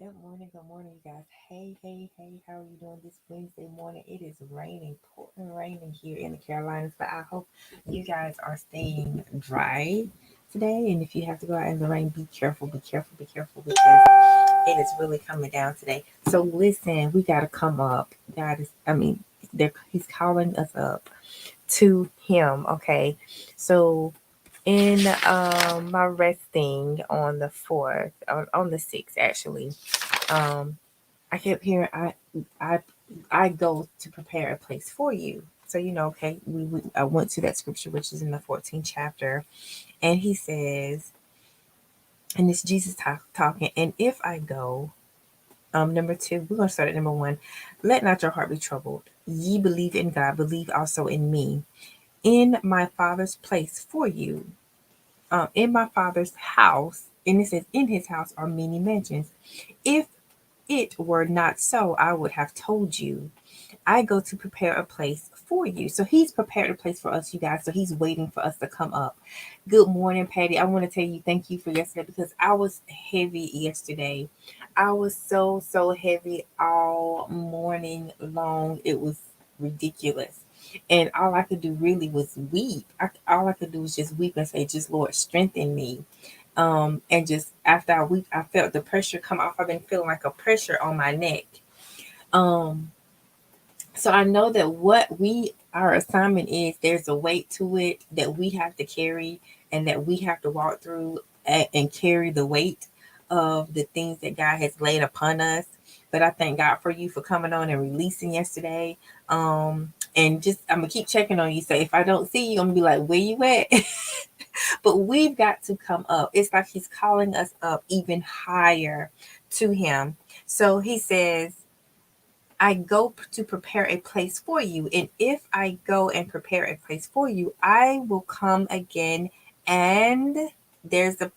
Good morning, you guys. Hey, how are you doing this Wednesday morning? It is raining, pouring raining here in the Carolinas, but I hope you guys are staying dry today. And if you have to go out in the rain, be careful because it is really coming down today. So listen, we got to come up. He's calling us up to him, okay? So in my resting on the 4th, on the 6th actually, um, I kept hearing, I, I go to prepare a place for you. So okay, I went to that scripture which is in the 14th chapter, and he says, and it's Jesus talking. And if I go, number 2, we're gonna start at number 1. Let not your heart be troubled. Ye believe in God, believe also in me. In my Father's place for you, in my Father's house, and it says, in his house are many mansions. If it were not so, I would have told you. I go to prepare a place for you. So he's prepared a place for us, you guys. So he's waiting for us to come up. Good morning, Patty. I want to tell you thank you for yesterday because I was heavy yesterday. I was so heavy all morning long. It was ridiculous. And all I could do really was weep. All I could do was just weep and say, just Lord, strengthen me. And just after I weep, I felt the pressure come off. I've been feeling like a pressure on my neck. Um, so I know that our assignment is, there's a weight to it that we have to carry and that we have to walk through and carry the weight of the things that God has laid upon us. But I thank God for you for coming on and releasing yesterday. And just I'm gonna keep checking on you. So if I don't see you, I'm gonna be like, where you at? But we've got to come up. It's like he's calling us up even higher to him. So he says, I go to prepare a place for you. And if I go and prepare a place for you, I will come again, and there's a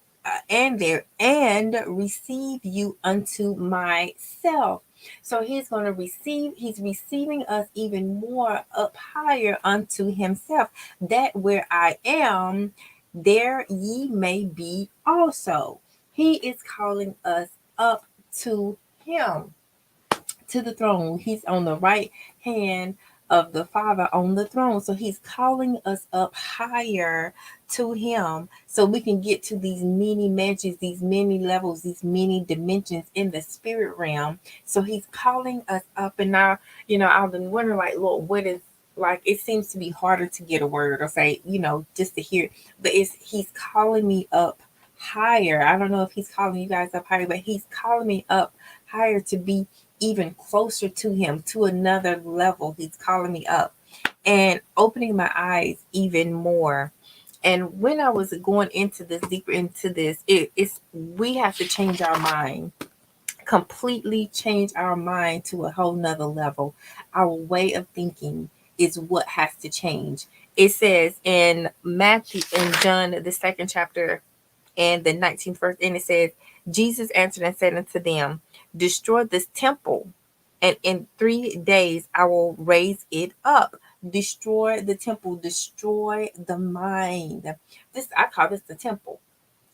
and receive you unto myself. So he's receiving us even more up higher unto himself, that where I am, there ye may be also. He is calling us up to him, to the throne. He's on the right hand of the Father on the throne. So he's calling us up higher to him so we can get to these many mansions, these many levels, these many dimensions in the spirit realm. So he's calling us up. And now, I've been wondering, like, Lord, what is, like, it seems to be harder to get a word or say, just to hear, but he's calling me up higher. I don't know if he's calling you guys up higher, but he's calling me up higher to be even closer to him, to another level. He's calling me up and opening my eyes even more. And when I was going into this, deeper into this, it's we have to change our mind, completely change our mind to a whole nother level. Our way of thinking is what has to change. It says in Matthew, in John, the 2nd chapter and the 19th verse, and it says, Jesus answered and said unto them, destroy this temple, and in 3 days I will raise it up. Destroy the temple, destroy the mind. I call this the temple.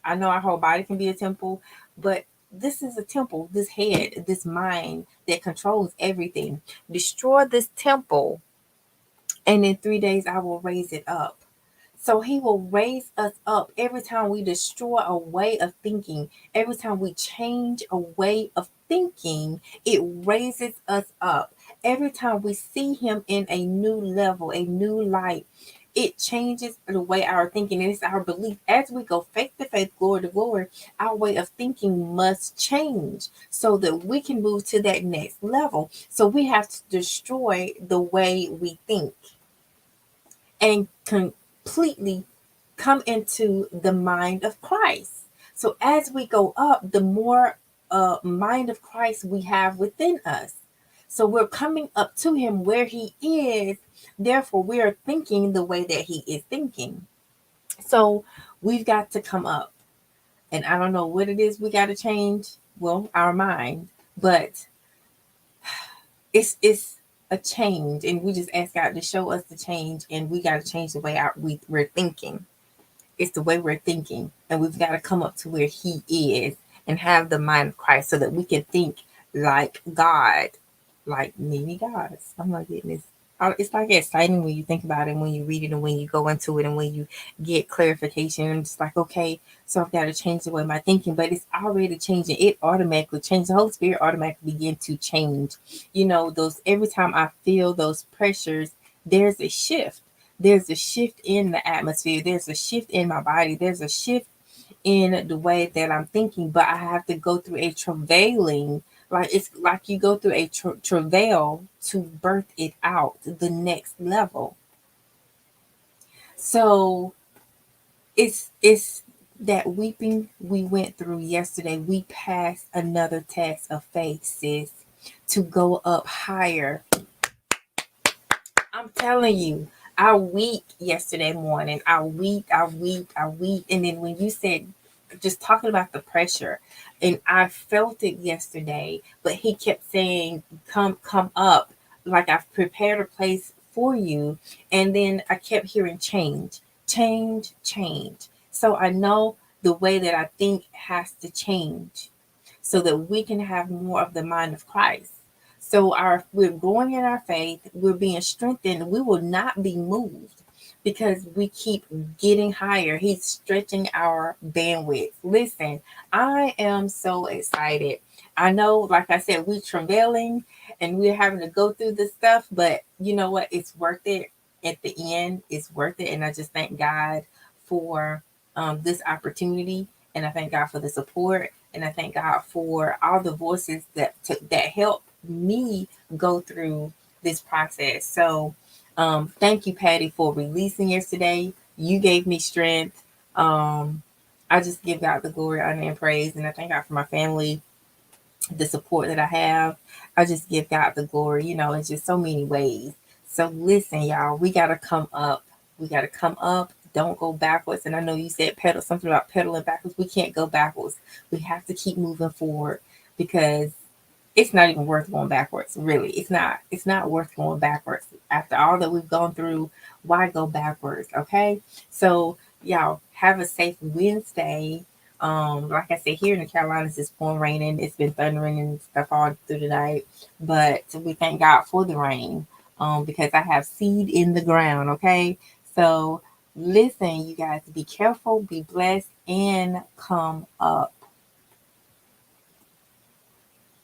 I know our whole body can be a temple, but this is a temple, this head, this mind that controls everything. Destroy this temple, and in 3 days I will raise it up. So he will raise us up every time we destroy a way of thinking. Every time we change a way of thinking, it raises us up. Every time we see him in a new level, a new light, it changes the way our thinking, and it's our belief. As we go faith to faith, glory to glory, our way of thinking must change so that we can move to that next level. So we have to destroy the way we think and completely come into the mind of Christ. So as we go up, the more mind of Christ we have within us. So we're coming up to him where he is. Therefore, we are thinking the way that he is thinking. So we've got to come up. And I don't know what it is we got to change. Well, our mind. But it's a change, and we just ask God to show us the change, and we got to change the way we're thinking. It's the way we're thinking, and we've got to come up to where he is, and have the mind of Christ so that we can think like God, like many gods. Oh my goodness. It's like exciting when you think about it, when you read it, and when you go into it, and when you get clarification. And it's like, okay, so I've got to change the way my thinking, but it's already changing. It automatically changes. The Holy Spirit automatically begin to change. You know, those every time I feel those pressures, there's a shift. There's a shift in the atmosphere. There's a shift in my body. There's a shift in the way that I'm thinking, but I have to go through a travailing, like it's like you go through a travail to birth it out the next level. So it's that weeping we went through yesterday. We passed another test of faith, sis, to go up higher. I'm telling you, I weep yesterday morning. I weep. And then when you said, just talking about the pressure, and I felt it yesterday, but he kept saying, come up. Like I've prepared a place for you. And then I kept hearing change, change, change. So I know the way that I think has to change so that we can have more of the mind of Christ. So we're growing in our faith, we're being strengthened, we will not be moved because we keep getting higher. He's stretching our bandwidth. Listen, I am so excited. I know, like I said, we're travailing and we're having to go through this stuff, but you know what? It's worth it. At the end, it's worth it. And I just thank God for this opportunity. And I thank God for the support. And I thank God for all the voices that help me go through this process. So thank you, Patty, for releasing yesterday. You gave me strength. I just give God the glory, honor, and praise. And I thank God for my family, the support that I have. I just give God the glory, in just so many ways. So listen, y'all, we got to come up. We got to come up. Don't go backwards. And I know you said something about pedaling backwards. We can't go backwards. We have to keep moving forward because it's not even worth going backwards. Really, it's not worth going backwards after all that we've gone through. Why go backwards? Okay, so y'all have a safe Wednesday. Like I said, here in the Carolinas it's pouring raining. It's been thundering and stuff all through the night, but we thank God for the rain. Because I have seed in the ground. Okay, so listen, you guys, be careful, be blessed, and come up.